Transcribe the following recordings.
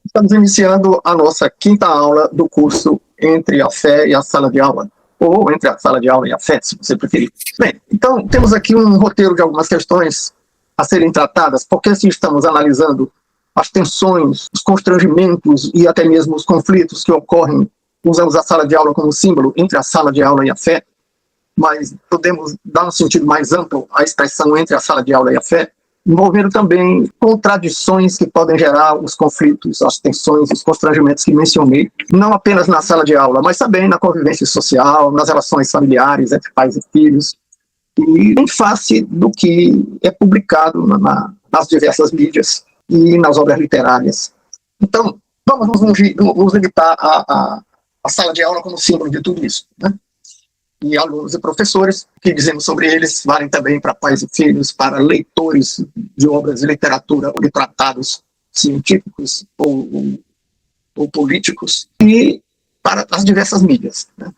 Estamos iniciando a nossa quinta aula do curso Entre a Fé e a Sala de Aula, ou Entre a Sala de Aula e a Fé, se você preferir. Bem, então temos aqui um roteiro de algumas questões a serem tratadas, porque se estamos analisando as tensões, os constrangimentos e até mesmo os conflitos que ocorrem, usamos a sala de aula como símbolo entre a sala de aula e a fé, mas podemos dar um sentido mais amplo à expressão entre a sala de aula e a fé, envolvendo também contradições que podem gerar os conflitos, as tensões, os constrangimentos que mencionei, não apenas na sala de aula, mas também na convivência social, nas relações familiares entre pais e filhos, e em face do que é publicado nas diversas mídias e nas obras literárias. Então, vamos nos limitar à sala de aula como símbolo de tudo isso, né? E alunos e professores, o que dizemos sobre eles, valem também para pais e filhos, para leitores de obras de literatura ou de tratados científicos ou políticos, e para as diversas mídias, né?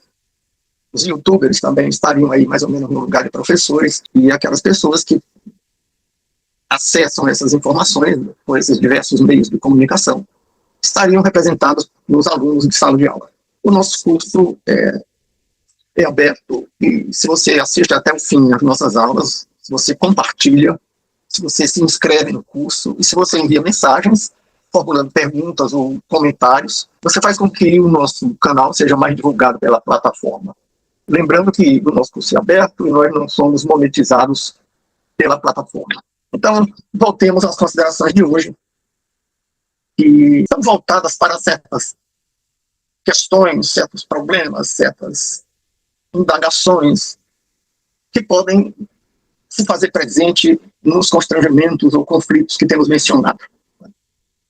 Os youtubers também estariam aí mais ou menos no lugar de professores, e aquelas pessoas que acessam essas informações por esses diversos meios de comunicação estariam representados nos alunos de sala de aula. O nosso curso é aberto, e se você assiste até o fim às nossas aulas, se você compartilha, se você se inscreve no curso, e se você envia mensagens, formulando perguntas ou comentários, você faz com que o nosso canal seja mais divulgado pela plataforma. Lembrando que o nosso curso é aberto e nós não somos monetizados pela plataforma. Então, voltemos às considerações de hoje, que são voltadas para certas questões, certos problemas, certas indagações que podem se fazer presente nos constrangimentos ou conflitos que temos mencionado.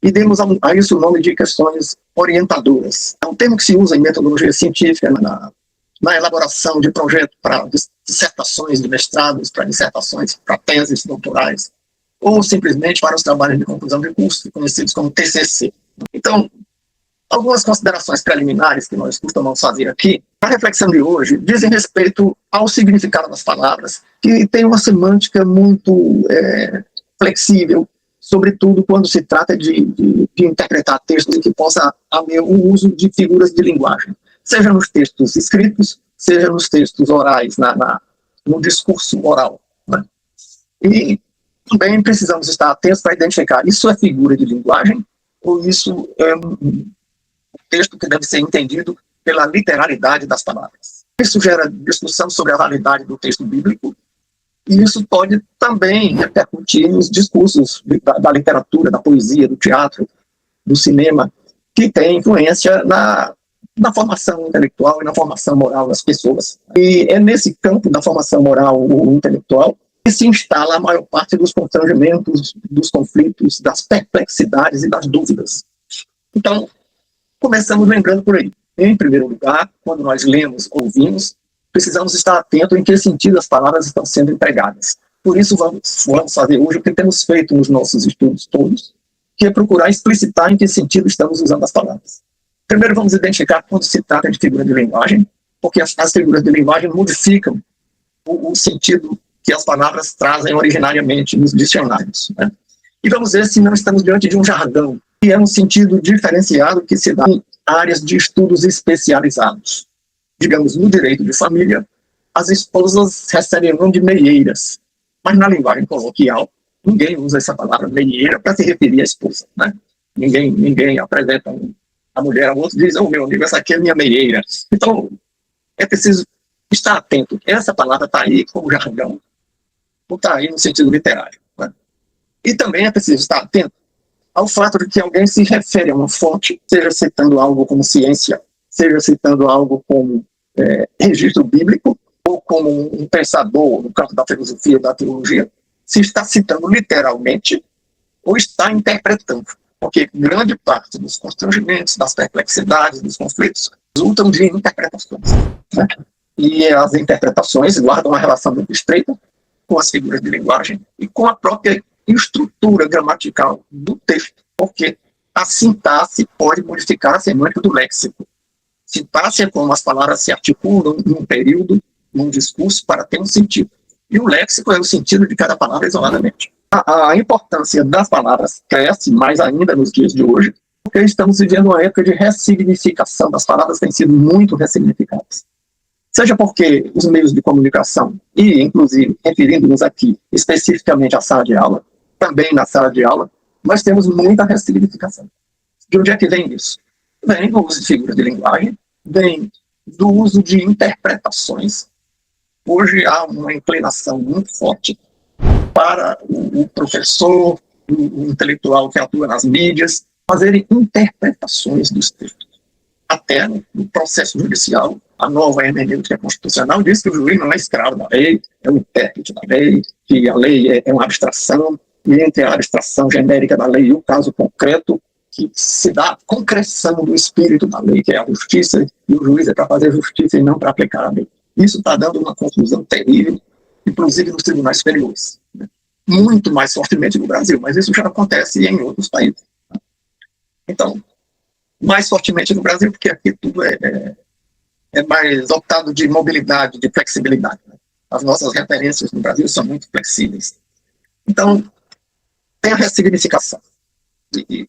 E demos a isso o nome de questões orientadoras. É um termo que se usa em metodologia científica, na elaboração de projetos para dissertações de mestrados, para dissertações, para teses doutorais, ou simplesmente para os trabalhos de conclusão de curso, conhecidos como TCC. Então, algumas considerações preliminares que nós costumamos fazer aqui, a reflexão de hoje, dizem respeito ao significado das palavras, que tem uma semântica muito flexível, sobretudo quando se trata de interpretar textos em que possa haver o uso de figuras de linguagem, seja nos textos escritos, seja nos textos orais, no discurso oral, né? E também precisamos estar atentos para identificar isso é figura de linguagem ou isso é um texto que deve ser entendido pela literalidade das palavras. Isso gera discussão sobre a validade do texto bíblico, e isso pode também repercutir nos discursos da literatura, da poesia, do teatro, do cinema, que tem influência na formação intelectual e na formação moral das pessoas. E é nesse campo da formação moral ou intelectual que se instala a maior parte dos constrangimentos, dos conflitos, das perplexidades e das dúvidas. Então, começamos lembrando por aí. Em primeiro lugar, quando nós lemos, ouvimos, precisamos estar atentos em que sentido as palavras estão sendo empregadas. Por isso, vamos fazer hoje o que temos feito nos nossos estudos todos, que é procurar explicitar em que sentido estamos usando as palavras. Primeiro, vamos identificar quando se trata de figura de linguagem, porque as figuras de linguagem modificam o sentido que as palavras trazem originariamente nos dicionários, né? E vamos ver se não estamos diante de um jargão, que é um sentido diferenciado que se dá em áreas de estudos especializados. Digamos, no direito de família, as esposas recebem o nome de meieiras, mas na linguagem coloquial, ninguém usa essa palavra meieira para se referir à esposa, né? Ninguém apresenta a mulher ao outro e diz, meu amigo, essa aqui é minha meieira. Então, é preciso estar atento. Essa palavra está aí como jargão, ou está aí no sentido literário, né? E também é preciso estar atento ao fato de que alguém se refere a uma fonte, seja citando algo como ciência, seja citando algo como registro bíblico, ou como um pensador no campo da filosofia ou da teologia, se está citando literalmente ou está interpretando. Porque grande parte dos constrangimentos, das perplexidades, dos conflitos, resultam de interpretações, né? E as interpretações guardam uma relação muito estreita com as figuras de linguagem e com a própria estrutura gramatical do texto, porque a sintaxe pode modificar a semântica do léxico. Sintaxe é como as palavras se articulam num período, num discurso, para ter um sentido. E o léxico é o sentido de cada palavra isoladamente. A importância das palavras cresce mais ainda nos dias de hoje, Porque estamos vivendo uma época de ressignificação, as palavras têm sido muito ressignificadas. Seja porque os meios de comunicação, e inclusive referindo-nos aqui especificamente à sala de aula, também na sala de aula, nós temos muita ressignificação. De onde é que vem isso? Vem do uso de figuras de linguagem, vem do uso de interpretações. Hoje há uma inclinação muito forte para o professor, o intelectual que atua nas mídias, fazerem interpretações dos textos. Até no processo judicial, a nova hermenêutica constitucional diz que o juiz não é escravo da lei, é o intérprete da lei, que a lei é uma abstração, e entre a abstração genérica da lei e o caso concreto, que se dá a concreção do espírito da lei, que é a justiça, e o juiz é para fazer justiça e não para aplicar a lei. Isso está dando uma confusão terrível, inclusive nos tribunais superiores, né? Muito mais fortemente no Brasil, mas isso já acontece em outros países. Então, mais fortemente no Brasil, porque aqui tudo é mais optado de mobilidade, de flexibilidade, né? As nossas referências no Brasil são muito flexíveis. Então, tem a ressignificação. E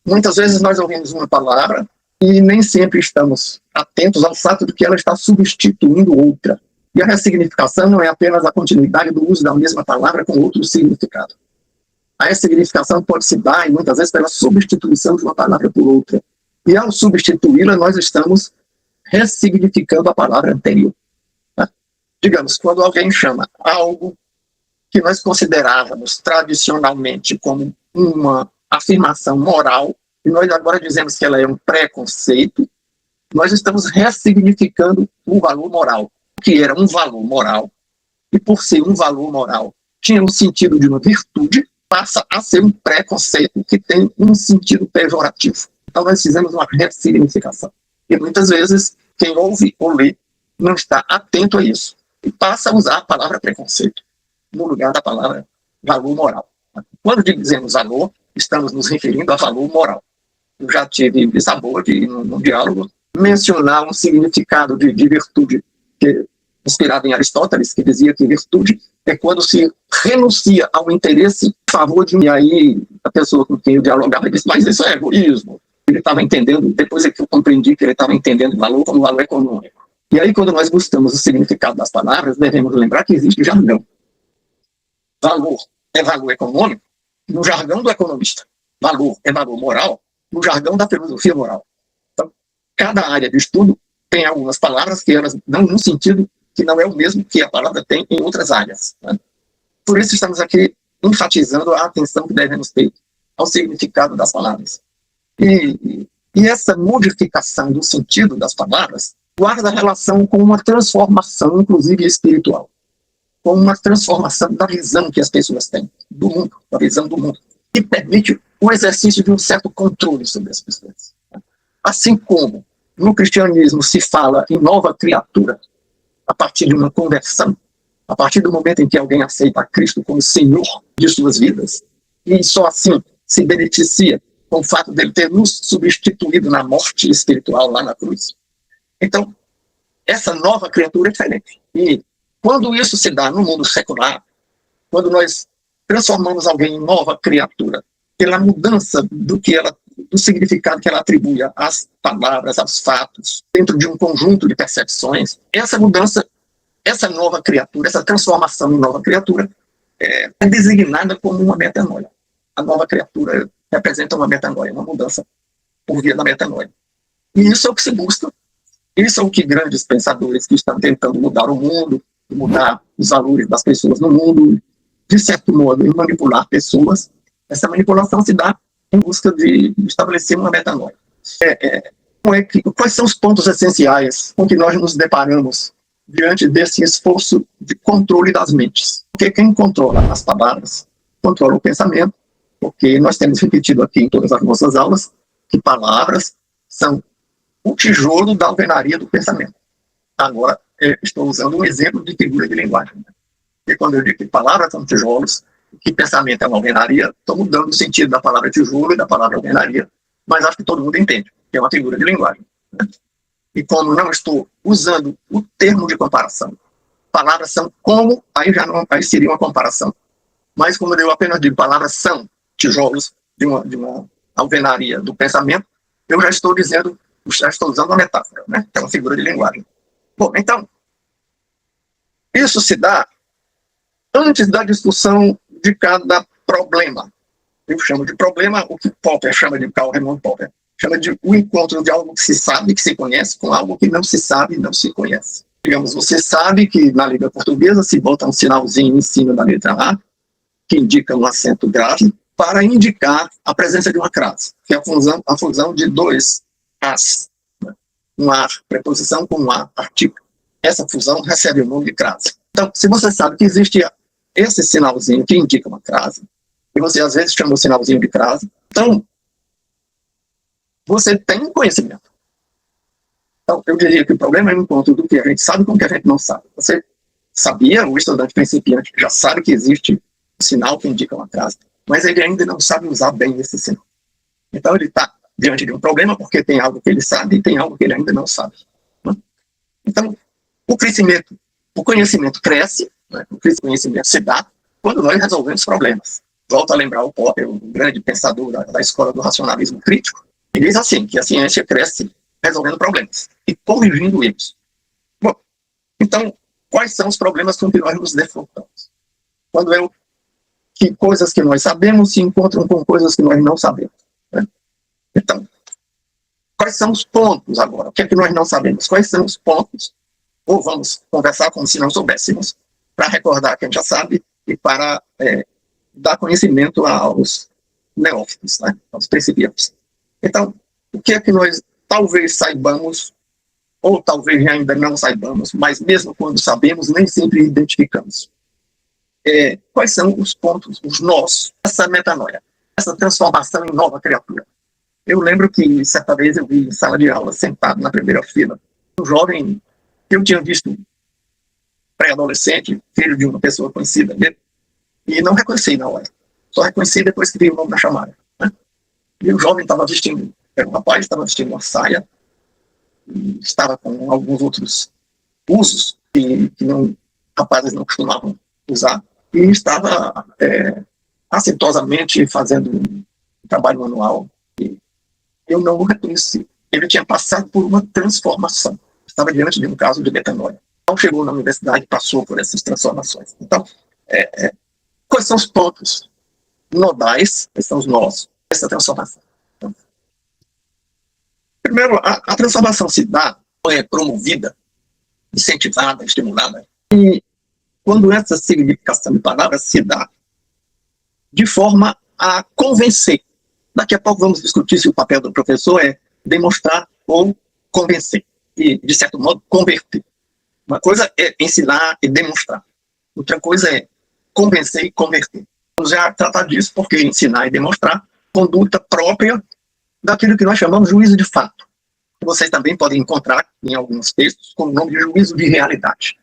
muitas vezes nós ouvimos uma palavra e nem sempre estamos atentos ao fato de que ela está substituindo outra. E a ressignificação não é apenas a continuidade do uso da mesma palavra com outro significado. A ressignificação pode se dar, e muitas vezes, pela substituição de uma palavra por outra. E ao substituí-la, nós estamos ressignificando a palavra anterior. Né? Digamos, quando alguém chama algo que nós considerávamos tradicionalmente como uma afirmação moral, e nós agora dizemos que ela é um preconceito, nós estamos ressignificando o valor moral, que era um valor moral, e por ser um valor moral, tinha um sentido de uma virtude, passa a ser um preconceito que tem um sentido pejorativo. Então nós fizemos uma ressignificação. E muitas vezes, quem ouve ou lê não está atento a isso, e passa a usar a palavra preconceito no lugar da palavra valor moral. Quando dizemos valor, estamos nos referindo a valor moral. Eu já tive o sabor de, no diálogo, mencionar um significado de virtude que, inspirado em Aristóteles, que dizia que virtude é quando se renuncia ao interesse a favor de... E aí a pessoa com quem eu dialogava disse, mas isso é egoísmo. Ele estava entendendo, depois é que eu compreendi que ele estava entendendo o valor como valor econômico. E aí quando nós buscamos o significado das palavras, devemos lembrar que existe jargão. Valor é valor econômico no jargão do economista. Valor é valor moral no jargão da filosofia moral. Então, cada área de estudo tem algumas palavras que elas dão um sentido que não é o mesmo que a palavra tem em outras áreas. Né? Por isso estamos aqui enfatizando a atenção que devemos ter ao significado das palavras. E essa modificação do sentido das palavras guarda relação com uma transformação, inclusive espiritual, com uma transformação da visão que as pessoas têm do mundo, da visão do mundo, que permite o exercício de um certo controle sobre as pessoas. Assim como no cristianismo se fala em nova criatura a partir de uma conversão, a partir do momento em que alguém aceita a Cristo como Senhor de suas vidas, e só assim se beneficia com o fato dele ter nos substituído na morte espiritual lá na cruz. Então, essa nova criatura é diferente. E quando isso se dá no mundo secular, quando nós transformamos alguém em nova criatura, pela mudança do significado que ela atribui às palavras, aos fatos, dentro de um conjunto de percepções, essa mudança, essa nova criatura, essa transformação em nova criatura, é designada como uma metanoia. A nova criatura representa uma metanoia, uma mudança por via da metanoia. E isso é o que se busca. Isso é o que grandes pensadores que estão tentando mudar o mundo, mudar os valores das pessoas no mundo, de certo modo, manipular pessoas. Essa manipulação se dá em busca de estabelecer uma metanoia. Quais são os pontos essenciais com que nós nos deparamos diante desse esforço de controle das mentes? Porque quem controla as palavras, controla o pensamento, porque nós temos repetido aqui em todas as nossas aulas que palavras são o tijolo da alvenaria do pensamento. Agora, estou usando um exemplo de figura de linguagem. Né? Porque quando eu digo que palavras são tijolos, que pensamento é uma alvenaria, estou mudando o sentido da palavra tijolo e da palavra alvenaria, mas acho que todo mundo entende, que é uma figura de linguagem. Né? E como não estou usando o termo de comparação, palavras são como, aí seria uma comparação. Mas como eu apenas digo, palavras são tijolos de uma alvenaria do pensamento, eu já estou usando uma metáfora, né? Que é uma figura de linguagem. Bom, então, isso se dá antes da discussão de cada problema. Eu chamo de problema o que Popper chama de Karl Raimund Popper, chama de o encontro de algo que se sabe, que se conhece, com algo que não se sabe e não se conhece. Digamos, você sabe que na língua portuguesa se bota um sinalzinho em cima da letra A, que indica um acento grave, para indicar a presença de uma crase, que é a fusão de dois As. Um A, preposição com um A, artigo. Essa fusão recebe o nome de crase. Então, se você sabe que existe esse sinalzinho que indica uma crase, e você às vezes chama o sinalzinho de crase, então você tem conhecimento. Então, eu diria que o problema é o encontro do que a gente sabe com o que a gente não sabe. Você sabia, o estudante principiante já sabe que existe um sinal que indica uma crase, mas ele ainda não sabe usar bem esse sinal. Então, ele está diante de um problema porque tem algo que ele sabe e tem algo que ele ainda não sabe. Né? Então, o conhecimento cresce, né? O conhecimento se dá quando nós resolvemos problemas. Volto a lembrar o Popper, o grande pensador da escola do racionalismo crítico, ele diz assim, que a ciência cresce resolvendo problemas e corrigindo erros. Bom, então, quais são os problemas com que nós nos defrontamos? Quando que coisas que nós sabemos se encontram com coisas que nós não sabemos. Né? Então, quais são os pontos agora? O que é que nós não sabemos? Quais são os pontos? Ou vamos conversar como se não soubéssemos, para recordar que a gente já sabe e para dar conhecimento aos neófitos, né? Aos principiantes. Então, o que é que nós talvez saibamos, ou talvez ainda não saibamos, mas mesmo quando sabemos, nem sempre identificamos? Quais são os pontos, os nós, essa metanoia, essa transformação em nova criatura? Eu lembro que certa vez eu vi em sala de aula, sentado na primeira fila, um jovem que eu tinha visto pré-adolescente, filho de uma pessoa conhecida dele, e não reconheci na hora. Só reconheci depois que vi o nome da chamada. Né? E o jovem estava vestindo, era um rapaz, estava vestindo uma saia, e estava com alguns outros usos que rapazes não costumavam usar, e estava acetosamente fazendo um trabalho manual. E eu não o reconheci. Ele tinha passado por uma transformação. Estava diante de um caso de metanoia. Então chegou na universidade e passou por essas transformações. Então, quais são os pontos nodais, quais são os nós dessa transformação? Então, primeiro, a transformação se dá, ou é promovida, incentivada, estimulada, e quando essa significação de palavras se dá de forma a convencer. Daqui a pouco vamos discutir se o papel do professor é demonstrar ou convencer. E, de certo modo, converter. Uma coisa é ensinar e demonstrar. Outra coisa é convencer e converter. Vamos já tratar disso, porque ensinar e demonstrar conduta própria daquilo que nós chamamos de juízo de fato. Vocês também podem encontrar em alguns textos com o nome de juízo de realidade,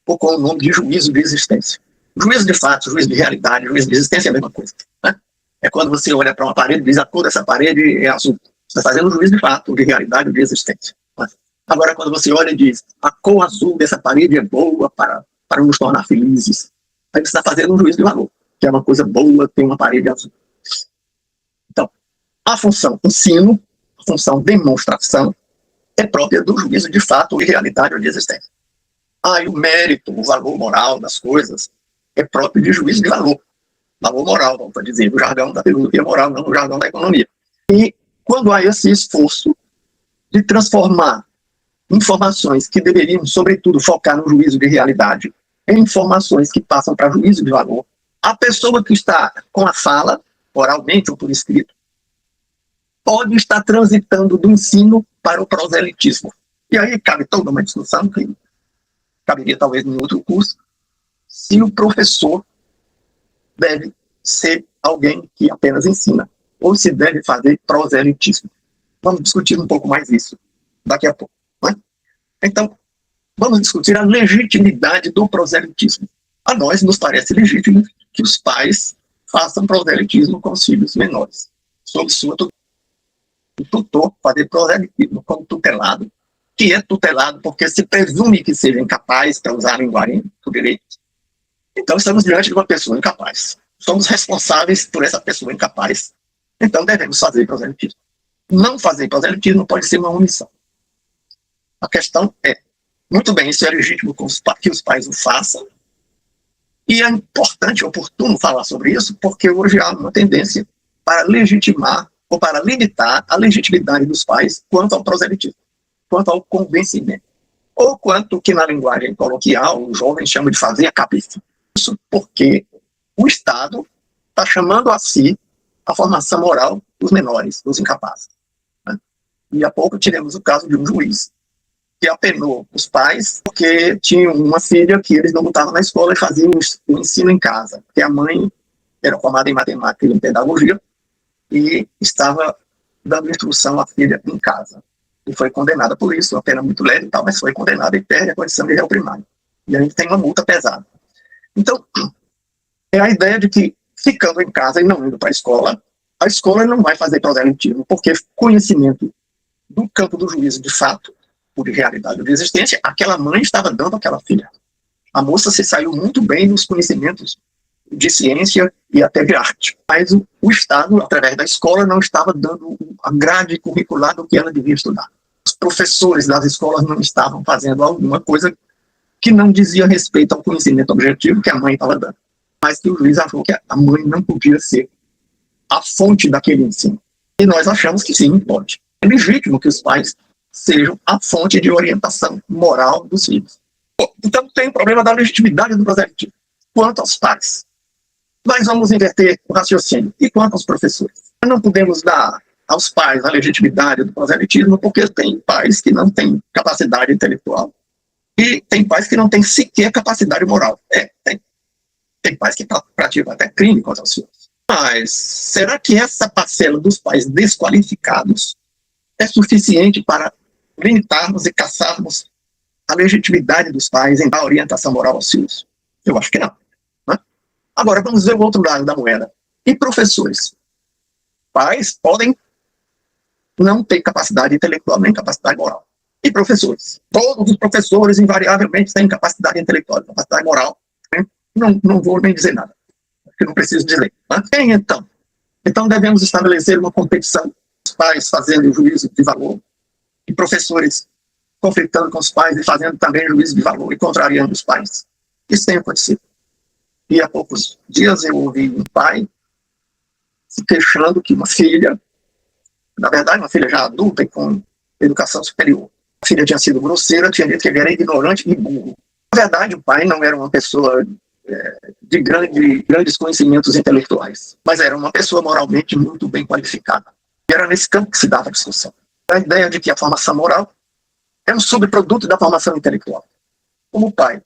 ou com o nome de juízo de existência. Juízo de fato, juízo de realidade, juízo de existência é a mesma coisa. Né? É quando você olha para uma parede e diz a cor dessa parede é azul. Você está fazendo um juízo de fato, de realidade, de existência. Né? Agora, quando você olha e diz a cor azul dessa parede é boa para nos tornar felizes, aí você está fazendo um juízo de valor, que é uma coisa boa ter uma parede azul. Então, a função ensino, a função demonstração, é própria do juízo de fato e realidade ou de existência. E o mérito, o valor moral das coisas é próprio de juízo de valor. Valor moral, vamos dizer, no jargão da filosofia moral, não no jargão da economia. E quando há esse esforço de transformar informações que deveriam, sobretudo, focar no juízo de realidade em informações que passam para juízo de valor, a pessoa que está com a fala, oralmente ou por escrito, pode estar transitando do ensino para o proselitismo. E aí cabe toda uma discussão que caberia talvez em outro curso, se o professor deve ser alguém que apenas ensina, ou se deve fazer proselitismo. Vamos discutir um pouco mais isso daqui a pouco. Né? Então, vamos discutir a legitimidade do proselitismo. A nós nos parece legítimo que os pais façam proselitismo com os filhos menores, sob sua tutela. O tutor fazer proselitismo como tutelado, que é tutelado porque se presume que seja incapaz para usar a linguagem do direito. Então estamos diante de uma pessoa incapaz. Somos responsáveis por essa pessoa incapaz Então devemos fazer proselitismo. Não fazer proselitismo pode ser uma omissão. A questão é, muito bem, isso é legítimo que os pais o façam, e é importante e oportuno falar sobre isso, porque hoje há uma tendência para legitimar ou para limitar a legitimidade dos pais quanto ao proselitismo, quanto ao convencimento, ou quanto que na linguagem coloquial os jovens chamam de fazer a cabeça. Isso porque o Estado está chamando a si a formação moral dos menores, dos incapazes. Né? E há pouco tivemos o caso de um juiz que apenou os pais porque tinham uma filha que eles não botavam na escola e faziam o ensino em casa, porque a mãe era formada em matemática e em pedagogia e estava dando instrução à filha em casa. E foi condenada por isso, uma pena muito leve e tal, mas foi condenada e perde a condição de réu primário. E a gente tem uma multa pesada. Então, é a ideia de que, ficando em casa e não indo para a escola não vai fazer proselitismo, porque conhecimento do campo do juízo, de fato, ou de realidade ou de existência, aquela mãe estava dando àquela filha. A moça se saiu muito bem nos conhecimentos de ciência e até de arte. Mas o Estado, através da escola, não estava dando a grade curricular do que ela devia estudar. Os professores das escolas não estavam fazendo alguma coisa que não dizia respeito ao conhecimento objetivo que a mãe estava dando. Mas que o juiz achou que a mãe não podia ser a fonte daquele ensino. E nós achamos que sim, pode. É legítimo que os pais sejam a fonte de orientação moral dos filhos. Então tem o problema da legitimidade do proselitismo. Quanto aos pais, nós vamos inverter o raciocínio. E quanto aos professores? Não podemos dar aos pais a legitimidade do proselitismo porque tem pais que não têm capacidade intelectual e tem pais que não têm sequer capacidade moral. Tem pais que praticam até crime contra os filhos. Mas será que essa parcela dos pais desqualificados é suficiente para limitarmos e caçarmos a legitimidade dos pais em dar orientação moral aos filhos? Eu acho que não. Né? Agora, vamos ver o outro lado da moeda. E professores? Pais podem não ter capacidade intelectual nem capacidade moral. E professores? Todos os professores, invariavelmente, têm capacidade intelectual e capacidade moral. Né? Não vou nem dizer nada, porque não preciso dizer. Né? Quem então? Então devemos estabelecer uma competição, os pais fazendo juízo de valor, e professores conflitando com os pais e fazendo também juízo de valor e contrariando os pais. Isso tem acontecido. E há poucos dias eu ouvi um pai se queixando que uma filha, na verdade uma filha já adulta e com educação superior, a filha tinha sido grosseira, tinha dito que ele era ignorante e burro. Na verdade o pai não era uma pessoa de grandes conhecimentos intelectuais, mas era uma pessoa moralmente muito bem qualificada. E era nesse campo que se dava a discussão. A ideia de que a formação moral é um subproduto da formação intelectual. Como o pai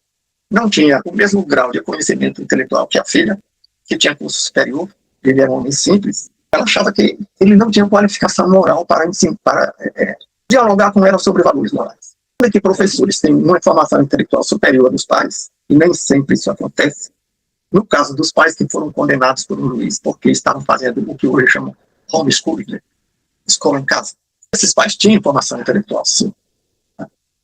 não tinha o mesmo grau de conhecimento intelectual que a filha, que tinha curso superior, ele era um homem simples, ela achava que ele não tinha qualificação moral para dialogar com ela sobre valores morais. Quando é que professores têm uma formação intelectual superior dos pais, e nem sempre isso acontece, no caso dos pais que foram condenados por um juiz porque estavam fazendo o que hoje chamam homeschooling, né? Escola em casa. Esses pais tinham formação intelectual, sim.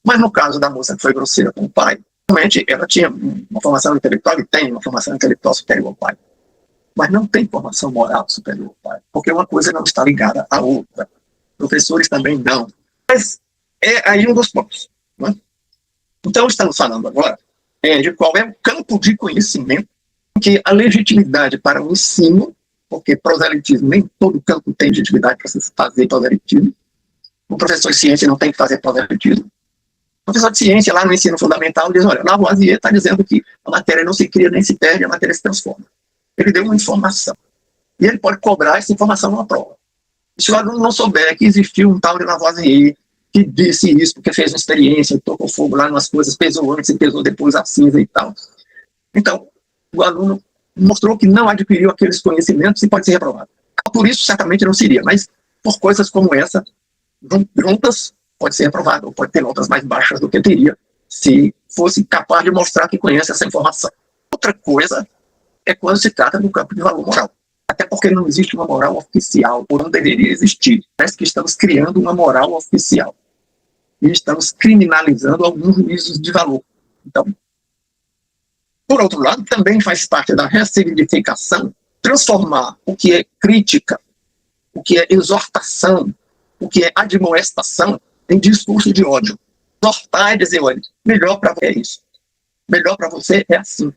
Mas no caso da moça que foi grosseira com o pai, realmente ela tinha uma formação intelectual e tem uma formação intelectual superior ao pai. Mas não tem formação moral superior ao pai, porque uma coisa não está ligada à outra. Professores também não. Mas é aí um dos pontos. Né? Então estamos falando agora de qual é o campo de conhecimento que a legitimidade para o ensino, porque proselitismo, nem todo campo tem legitimidade para se fazer proselitismo. O professor de ciência não tem que fazer proselitismo. O professor de ciência, lá no ensino fundamental, diz, olha, Lavoisier está dizendo que a matéria não se cria nem se perde, a matéria se transforma. Ele deu uma informação. E ele pode cobrar essa informação numa prova. E se o aluno não souber que existiu um tal de Lavoisier, que disse isso, porque fez uma experiência, tocou fogo lá nas coisas, pesou antes e pesou depois a cinza e tal. Então, o aluno mostrou que não adquiriu aqueles conhecimentos e pode ser reprovado. Por isso, certamente não seria, mas por coisas como essa, juntas, pode ser reprovado, ou pode ter notas mais baixas do que teria se fosse capaz de mostrar que conhece essa informação. Outra coisa é quando se trata do campo de valor moral. Até porque não existe uma moral oficial, ou não deveria existir. Parece que estamos criando uma moral oficial. E estamos criminalizando alguns juízos de valor. Então, por outro lado, também faz parte da ressignificação transformar o que é crítica o que é exortação, o que é admoestação em discurso de ódio. Exortar é dizer, olha, melhor para você é isso. Melhor para você é assim.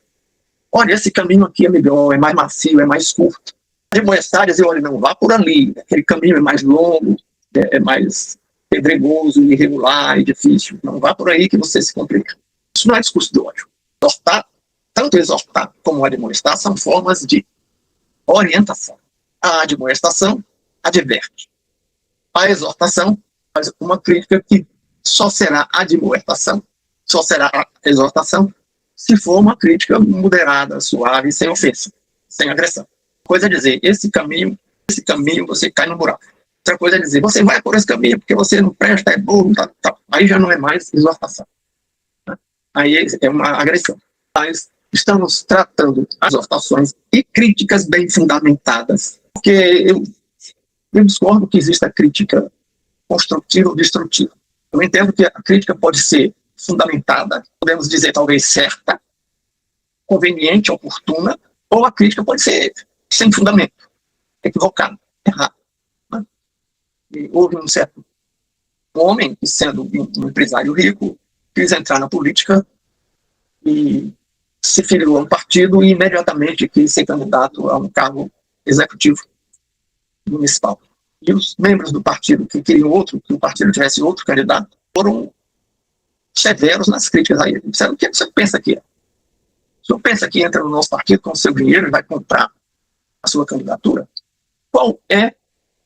Olha, esse caminho aqui é melhor, é mais macio, é mais curto. Admoestar é dizer, olha, não, vá por ali. Aquele caminho é mais longo, é mais pedregoso, irregular e difícil. Não vá por aí que você se complica. Isso não é discurso de ódio. Exortar, tanto exortar como admoestar, são formas de orientação. A admoestação adverte. A exortação faz uma crítica que só será admoestação, só será exortação, se for uma crítica moderada, suave, sem ofensa, sem agressão. Coisa é dizer, esse caminho você cai no buraco. Outra coisa é dizer, você vai por esse caminho porque você não presta, é burro, tá. Aí já não é mais exortação. Aí é uma agressão. Mas estamos tratando as exortações e críticas bem fundamentadas. Porque eu discordo que exista crítica construtiva ou destrutiva. Eu entendo que a crítica pode ser fundamentada, podemos dizer talvez certa, conveniente, oportuna, ou a crítica pode ser sem fundamento, equivocada, errada. Né? E houve um certo homem que, sendo um empresário rico, quis entrar na política e se filiou a um partido e imediatamente quis ser candidato a um cargo executivo municipal. E os membros do partido que queriam que o partido tivesse outro candidato, foram severos nas críticas a ele. Disseram, o que você pensa que é? O senhor pensa que entra no nosso partido com o seu dinheiro e vai comprar a sua candidatura? Qual é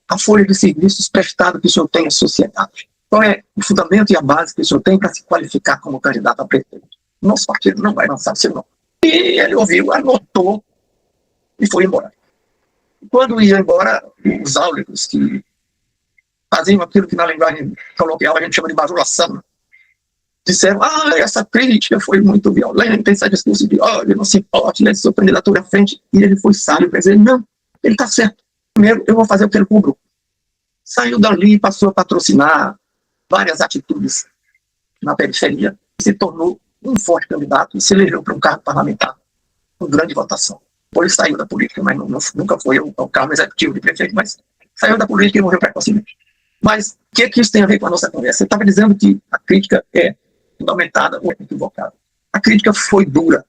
a folha de serviços prestada que o senhor tem à sociedade? Qual é o fundamento e a base que o senhor tem para se qualificar como candidato a prefeito? Nosso partido não vai lançar seu nome. E ele ouviu, anotou e foi embora. E quando ia embora, os áulicos que faziam aquilo que na linguagem coloquial a gente chama de bajulação, disseram, essa crítica foi muito violenta, esse discurso de ódio, não se importe, né, sua candidatura à frente. E ele foi sábio para dizer, não, ele está certo. Primeiro, eu vou fazer o que ele cobrou. Saiu dali e passou a patrocinar várias atitudes na periferia, e se tornou um forte candidato e se elegeu para um cargo parlamentar, com grande votação. Depois saiu da política, mas nunca foi ao cargo executivo de prefeito, mas saiu da política e morreu precocemente. Mas o que isso tem a ver com a nossa conversa? Você estava dizendo que a crítica é fundamentada ou é equivocada. A crítica foi dura,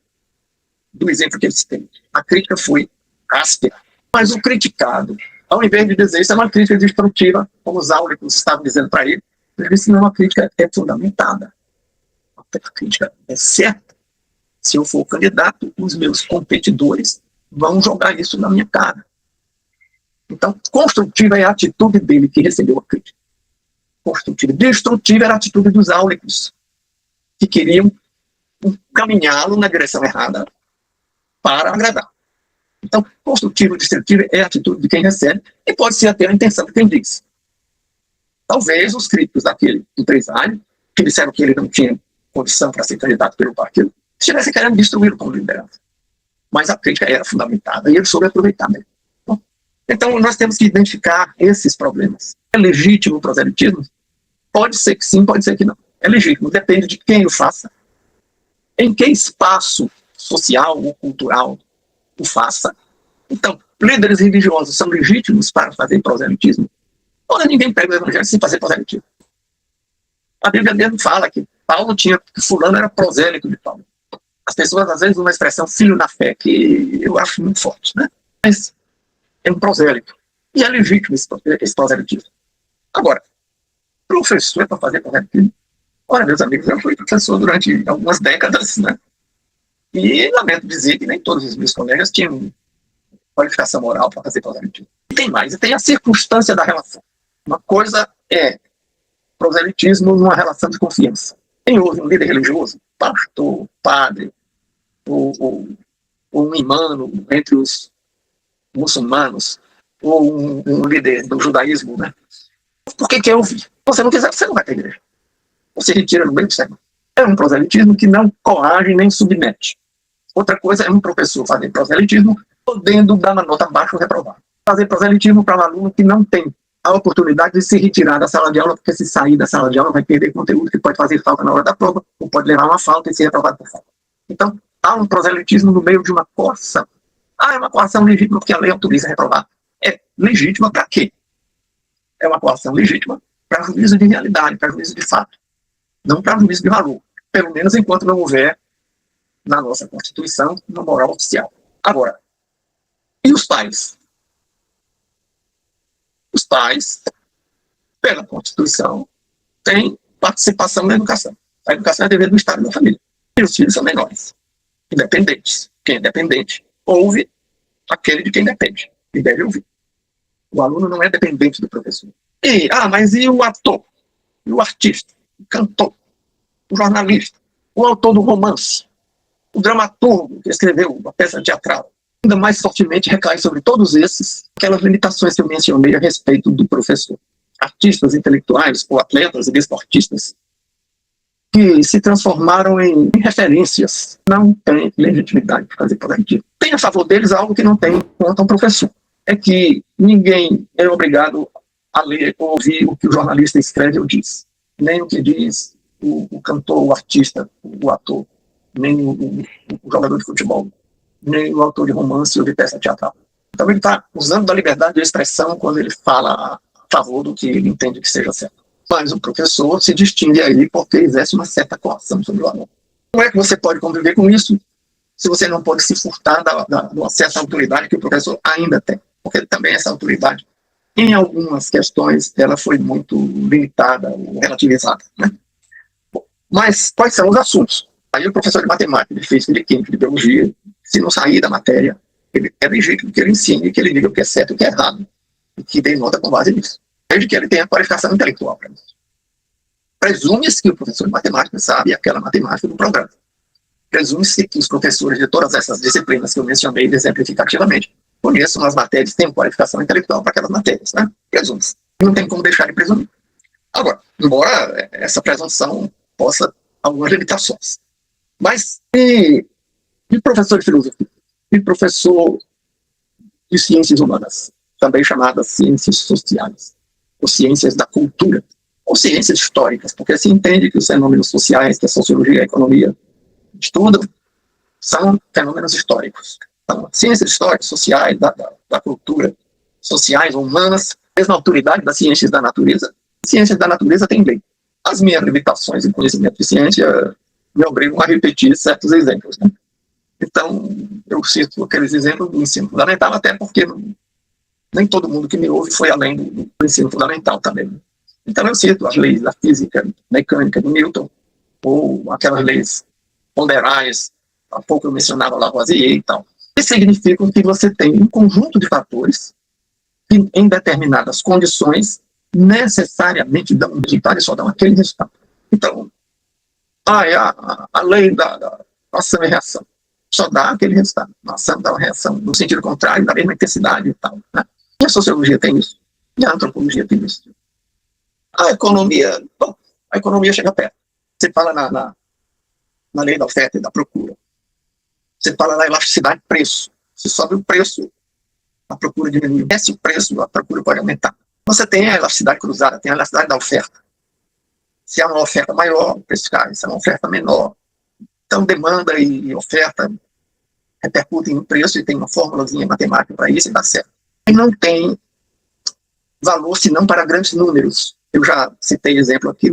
do exemplo que ele citei. A crítica foi áspera. Mas o criticado, ao invés de dizer isso é uma crítica destrutiva, como os áulicos estavam dizendo para ele disse, não, a crítica é fundamentada. A crítica é certa. Se eu for candidato, os meus competidores vão jogar isso na minha cara. Então, construtiva é a atitude dele que recebeu a crítica. Construtiva. Destrutiva era a atitude dos áulicos, que queriam caminhá-lo na direção errada para agradar. Então, construtivo e destrutivo é a atitude de quem recebe e pode ser até a intenção de quem diz. Talvez os críticos daquele empresário, que disseram que ele não tinha condição para ser candidato pelo partido, estivessem querendo destruí-lo como liderança. Mas a crítica era fundamentada e ele soube aproveitar mesmo. Então, nós temos que identificar esses problemas. É legítimo o proselitismo? Pode ser que sim, pode ser que não. É legítimo, depende de quem o faça, em que espaço social ou cultural o faça. Então, líderes religiosos são legítimos para fazer proselitismo? Ora, ninguém pega o evangelho sem fazer proselitismo. A Bíblia mesmo fala que fulano era prosélito de Paulo. As pessoas, às vezes, usam uma expressão filho na fé, que eu acho muito forte, né? Mas é um prosélito. E é legítimo esse proselitismo. Agora, professor para fazer proselitismo? Olha, meus amigos, eu fui professor durante algumas décadas, né? E lamento dizer que nem todos os meus colegas tinham qualificação moral para fazer proselitismo. E tem mais, e tem a circunstância da relação. Uma coisa é proselitismo numa relação de confiança. Quem houve um líder religioso, pastor, padre, ou um imã entre os muçulmanos, ou um líder do judaísmo, né? Por que quer ouvir? Se você não quiser, você não vai ter igreja. Você retira no meio do século. É um proselitismo que não coage nem submete. Outra coisa é um professor fazer proselitismo podendo dar uma nota baixa ou reprovar. Fazer proselitismo para um aluno que não tem a oportunidade de se retirar da sala de aula, porque se sair da sala de aula vai perder conteúdo que pode fazer falta na hora da prova, ou pode levar uma falta e ser reprovado por falta. Então, há um proselitismo no meio de uma coação. É uma coação legítima porque a lei autoriza a reprovar. É legítima para quê? é uma coação legítima para juízo de realidade, para juízo de fato, não para juízo de valor, pelo menos enquanto não houver na nossa Constituição uma moral oficial. Agora, e os pais? Os pais, pela Constituição, têm participação na educação. A educação é dever do Estado e da família. E os filhos são menores, independentes. Quem é dependente ouve aquele de quem depende e deve ouvir. O aluno não é dependente do professor. Mas e o ator? E o artista? O cantor? O jornalista? O autor do romance? O dramaturgo que escreveu a peça teatral? Ainda mais fortemente recai sobre todos esses aquelas limitações que eu mencionei a respeito do professor. Artistas intelectuais ou atletas e desportistas que se transformaram em referências não têm legitimidade de fazer política. Tem a favor deles algo que não tem contra um professor. É que ninguém é obrigado a ler ou ouvir o que o jornalista escreve ou diz. Nem o que diz o cantor, o artista, o ator, nem o jogador de futebol, nem o autor de romance ou de peça teatral. Então ele está usando da liberdade de expressão quando ele fala a favor do que ele entende que seja certo. Mas o professor se distingue aí porque exerce uma certa coação sobre o aluno. Como é que você pode conviver com isso se você não pode se furtar de uma certa autoridade que o professor ainda tem? Porque também essa autoridade, em algumas questões, ela foi muito limitada ou relativizada, né? Mas quais são os assuntos? Aí o professor de matemática, de física, de química, de biologia, se não sair da matéria, ele é legítimo que ele ensine, que ele diga o que é certo e o que é errado, e que dê nota com base nisso, desde que ele tenha qualificação intelectual para isso. Presume-se que o professor de matemática sabe aquela matemática do programa. Presume-se que os professores de todas essas disciplinas que eu mencionei exemplificativamente conheçam as matérias, têm qualificação intelectual para aquelas matérias, né? Presume-se. Não tem como deixar de presumir. Agora, embora essa presunção possa algumas limitações. Mas, e professor de filosofia? E professor de ciências humanas, também chamadas ciências sociais, ou ciências da cultura, ou ciências históricas, porque se entende que os fenômenos sociais, que a sociologia e a economia estudam, são fenômenos históricos. Então, ciências históricas, sociais, da cultura, sociais, humanas, mesma autoridade das ciências da natureza. Ciências da natureza tem lei. As minhas limitações em conhecimento de ciência me obrigam a repetir certos exemplos, né? Então, eu cito aqueles exemplos do ensino fundamental, até porque nem todo mundo que me ouve foi além do ensino fundamental também. Então, eu cito as leis da física mecânica do Newton, ou aquelas leis ponderais, há pouco eu mencionava Lavoisier e tal, que significam que você tem um conjunto de fatores que, em determinadas condições, necessariamente dão um resultado e só dão aquele resultado. Então, a lei da ação e reação só dá aquele resultado. A ação dá uma reação no sentido contrário, da mesma intensidade e tal, né? E a sociologia tem isso, e a antropologia tem isso. A economia chega perto. Você fala na lei da oferta e da procura. Você fala na elasticidade de preço. Se sobe o preço, a procura diminui. Desce o preço, a procura pode aumentar. Você tem a elasticidade cruzada, tem a elasticidade da oferta. Se há uma oferta maior, o preço cai. Se há uma oferta menor, então demanda e oferta repercutem no preço e tem uma formulazinha matemática para isso e dá certo. E não tem valor senão para grandes números. Eu já citei exemplo aqui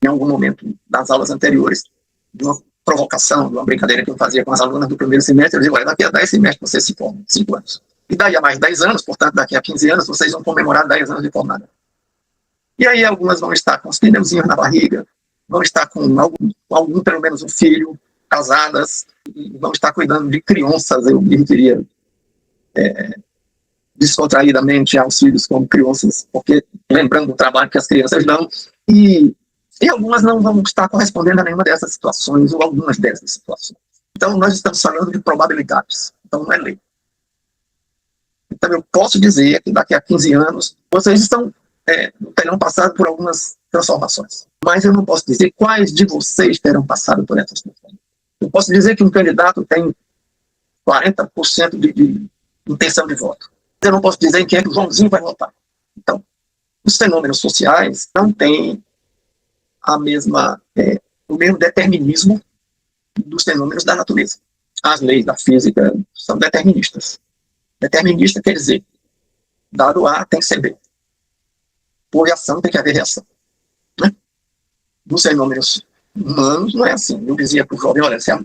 em algum momento das aulas anteriores, de uma provocação, de uma brincadeira que eu fazia com as alunas do primeiro semestre. Eu digo, olha, daqui a 10 semestres vocês se formam, 5 anos. E daí a mais 10 anos, portanto, daqui a 15 anos, vocês vão comemorar 10 anos de formada. E aí algumas vão estar com os pneuzinhos na barriga, vão estar com algum pelo menos um filho, casadas, e vão estar cuidando de crianças, eu me referia descontraídamente aos filhos como crianças, porque lembrando do trabalho que as crianças dão, e algumas não vão estar correspondendo a nenhuma dessas situações, ou algumas dessas situações. Então nós estamos falando de probabilidades, então não é lei. Então eu posso dizer que daqui a 15 anos vocês terão passado por algumas transformações, mas eu não posso dizer quais de vocês terão passado por essas transformações. Eu posso dizer que um candidato tem 40% de intenção de voto. Eu não posso dizer em quem é que o Joãozinho vai votar. Então, os fenômenos sociais não têm o mesmo determinismo dos fenômenos da natureza. As leis da física são deterministas. Determinista quer dizer, dado A, tem que ser B. houve ação, tem que haver reação. Né? Nos fenômenos humanos, não é assim. Eu dizia para o jovem, olha, se a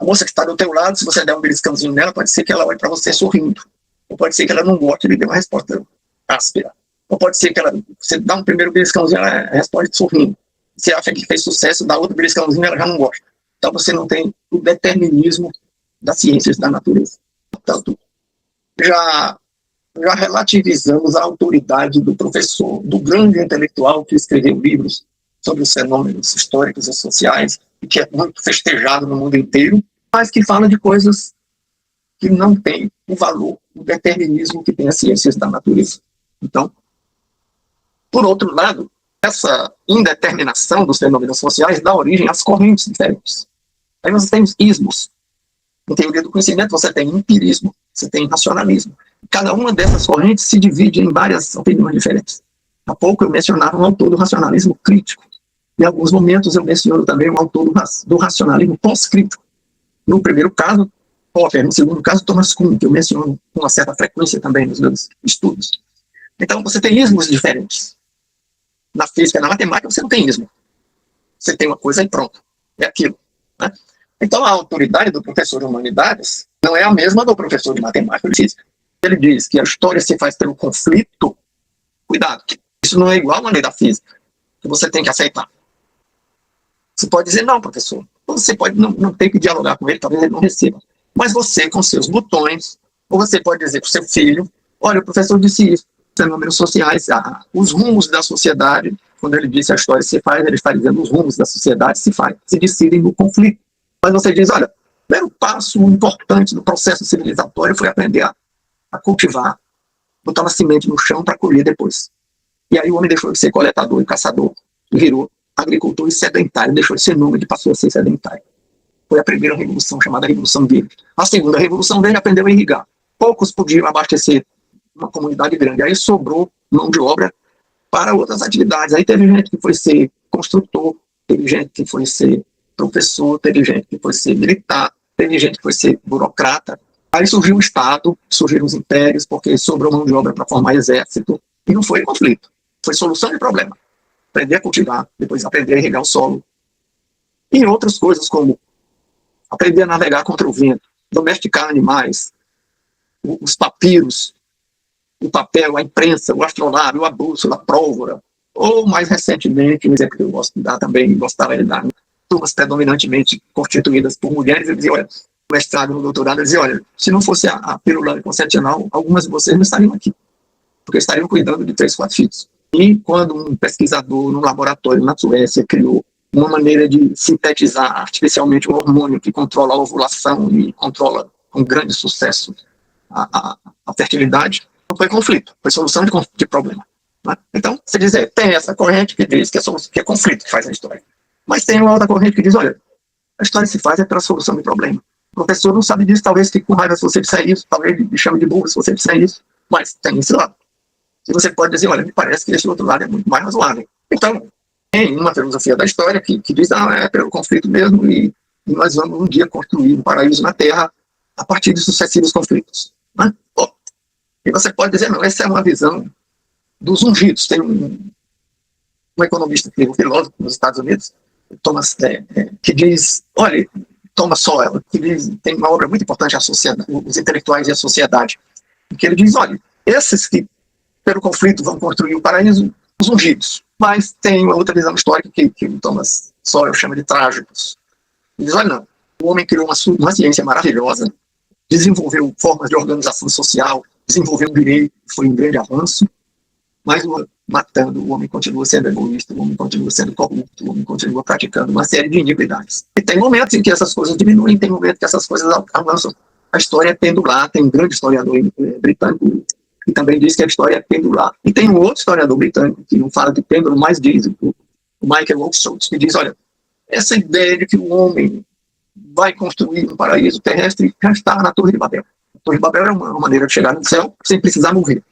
moça que está do teu lado, se você der um beliscãozinho nela, pode ser que ela olhe para você sorrindo. Ou pode ser que ela não goste e lhe dê uma resposta áspera. Ou pode ser que você dá um primeiro beliscãozinho, ela responde sorrindo. Você acha que fez sucesso, dá outro beliscãozinho, ela já não gosta. Então você não tem o determinismo das ciências da natureza. Portanto, já relativizamos a autoridade do professor, do grande intelectual que escreveu livros sobre os fenômenos históricos e sociais, e que é muito festejado no mundo inteiro, mas que fala de coisas que não têm o valor, o determinismo que tem as ciências da natureza. Então, por outro lado, essa indeterminação dos fenômenos sociais dá origem às correntes diferentes. Aí você tem os ismos. Em teoria do conhecimento, você tem empirismo, você tem racionalismo. Cada uma dessas correntes se divide em várias opiniões diferentes. Há pouco eu mencionava um autor do racionalismo crítico. Em alguns momentos eu menciono também um autor do racionalismo pós-crítico. No primeiro caso, Popper. No segundo caso, Thomas Kuhn, que eu menciono com uma certa frequência também nos meus estudos. Então, você tem ismos diferentes. Na física, na matemática, você não tem ismo. Você tem uma coisa e pronto. É aquilo. Né? Então, a autoridade do professor de humanidades não é a mesma do professor de matemática ou de física. Ele diz que a história se faz pelo conflito. Cuidado, isso não é igual à lei da física, que você tem que aceitar. Você pode dizer, não, professor. Você pode não ter que dialogar com ele, talvez ele não receba. Mas você, com seus botões, ou você pode dizer para o seu filho, olha, o professor disse isso, fenômenos sociais, os rumos da sociedade, quando ele disse a história se faz, ele está dizendo os rumos da sociedade se decidem no conflito. Mas você diz, olha, o primeiro passo importante do processo civilizatório foi aprender a cultivar, botar uma semente no chão para colher depois. E aí o homem deixou de ser coletador e caçador, virou agricultor e sedentário, deixou de ser nômade e passou a ser sedentário. Foi a primeira revolução, chamada Revolução Verde. A segunda Revolução Verde aprendeu a irrigar. Poucos podiam abastecer uma comunidade grande. Aí sobrou mão de obra para outras atividades. Aí teve gente que foi ser construtor, teve gente que foi ser professor, teve gente que foi ser militar, teve gente que foi ser burocrata. Aí surgiu o Estado, surgiram os impérios, porque sobrou mão de obra para formar exército. E não foi conflito, foi solução de problema. Aprender a cultivar, depois aprender a irrigar o solo. E outras coisas como aprender a navegar contra o vento, domesticar animais, os papiros, o papel, a imprensa, o astrolábio, a bússola, a pólvora, ou mais recentemente, um exemplo que eu gosto de dar também, gostava de dar, turmas predominantemente constituídas por mulheres, eu dizia, olha, no mestrado, no doutorado, eu dizia, olha, se não fosse a pílula anticoncepcional, algumas de vocês não estariam aqui, porque estariam cuidando de 3, 4 filhos. E quando um pesquisador no laboratório na Suécia criou uma maneira de sintetizar artificialmente um hormônio que controla a ovulação e controla com grande sucesso a fertilidade, não foi conflito, foi solução de problema. Né? Então, você diz, tem essa corrente que diz que é conflito que faz a história. Mas tem uma outra corrente que diz, olha, a história se faz pela solução de problema. O professor não sabe disso, talvez fique com raiva se você disser isso, talvez me chame de burro se você disser isso, mas tem esse lado. E você pode dizer, olha, me parece que esse outro lado é muito mais razoável. Então, tem uma filosofia da história que diz, é pelo conflito mesmo, e nós vamos um dia construir um paraíso na Terra a partir de sucessivos conflitos. Né? E você pode dizer, não, essa é uma visão dos ungidos. Tem um economista, um filósofo nos Estados Unidos, Thomas, que diz, olha, Thomas Sowell, que diz, tem uma obra muito importante, Os Intelectuais e a Sociedade, que ele diz, olha, esses que pelo conflito vão construir o paraíso, os ungidos. Mas tem uma outra visão histórica que o Thomas Sowell chama de trágicos. Ele diz, olha, não, o homem criou uma ciência maravilhosa, desenvolveu formas de organização social, desenvolveu um direito, foi um grande avanço, mas matando, o homem continua sendo egoísta, o homem continua sendo corrupto, o homem continua praticando uma série de iniquidades. E tem momentos em que essas coisas diminuem, tem momentos que essas coisas avançam. A história é pendular, tem um grande historiador britânico que também diz que a história é pendular. E tem um outro historiador britânico que não fala de pêndulo, mas diz, o Michael Oakeshott, que diz, olha, essa ideia de que o homem vai construir um paraíso terrestre já está na Torre de Babel. A Torre de Babel é uma maneira de chegar no céu sem precisar morrer.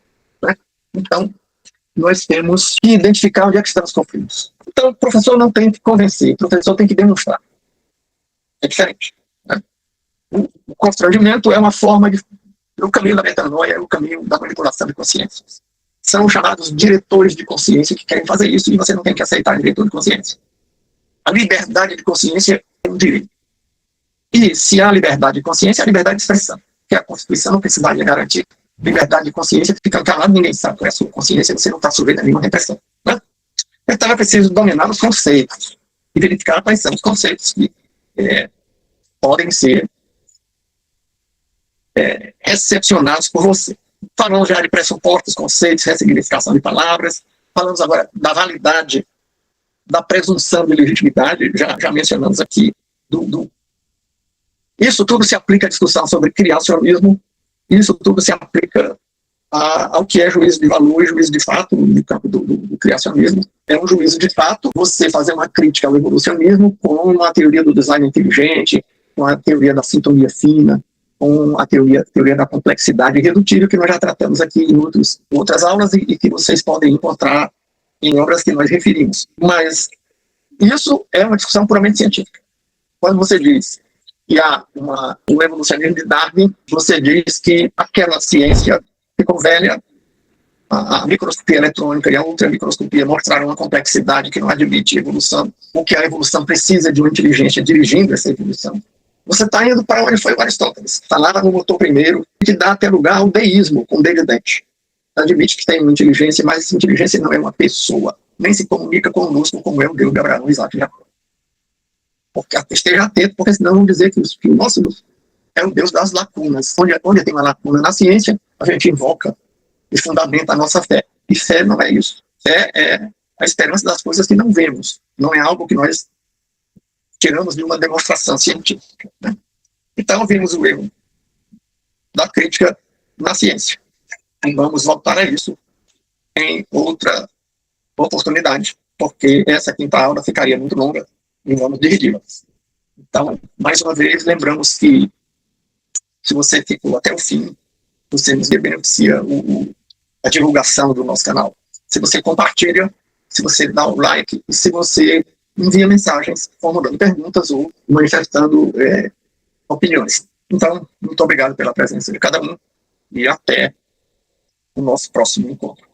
Né? Então, nós temos que identificar onde é que estão os conflitos. Então, o professor não tem que convencer, o professor tem que demonstrar. É diferente. Né? O constrangimento é uma forma de... O caminho da metanoia é o caminho da manipulação de consciências. são chamados diretores de consciência que querem fazer isso, e você não tem que aceitar diretor de consciência. A liberdade de consciência é um direito. E se há liberdade de consciência, há liberdade de expressão, que a Constituição precisa garantir. Liberdade de consciência, fica calado, ninguém sabe qual é a sua consciência, você não está sujeito a nenhuma repressão. Né? Então é preciso dominar os conceitos e verificar quais são os conceitos que podem ser recepcionados por você. Falamos já de pressupostos, conceitos, ressignificação de palavras, falamos agora da validade, da presunção de legitimidade, já mencionamos aqui. Isso tudo se aplica à discussão sobre criacionismo, isso tudo se aplica ao que é juízo de valor e juízo de fato no campo do criacionismo. É um juízo de fato você fazer uma crítica ao evolucionismo com a teoria do design inteligente, com a teoria da sintonia fina, com a teoria da complexidade redutível, que nós já tratamos aqui em outras aulas e que vocês podem encontrar em obras que nós referimos. Mas isso é uma discussão puramente científica. Quando você diz que há o evolucionismo de Darwin, você diz que aquela ciência ficou velha, a microscopia eletrônica e a ultramicroscopia mostraram uma complexidade que não admite evolução, ou que a evolução precisa de uma inteligência dirigindo essa evolução. Você está indo para onde foi o Aristóteles. Falava no motor primeiro, que dá até lugar ao deísmo, com D de dente. Admite que tem uma inteligência, mas essa inteligência não é uma pessoa, nem se comunica conosco como é o Deus de Abraão, Isaac e Jacó. Porque esteja atento, porque senão vão dizer que o nosso Deus é o Deus das lacunas. Onde tem uma lacuna na ciência, a gente invoca e fundamenta a nossa fé. E fé não é isso. Fé é a esperança das coisas que não vemos. Não é algo que nós tiramos de uma demonstração científica. Né? Então, vimos o erro da crítica na ciência. E vamos voltar a isso em outra oportunidade, porque essa quinta aula ficaria muito longa e vamos dividi-la. Então, mais uma vez, lembramos que se você ficou até o fim, você nos beneficia a divulgação do nosso canal. Se você compartilha, se você dá um like e se você envia mensagens formulando perguntas ou manifestando opiniões. Então, muito obrigado pela presença de cada um e até o nosso próximo encontro.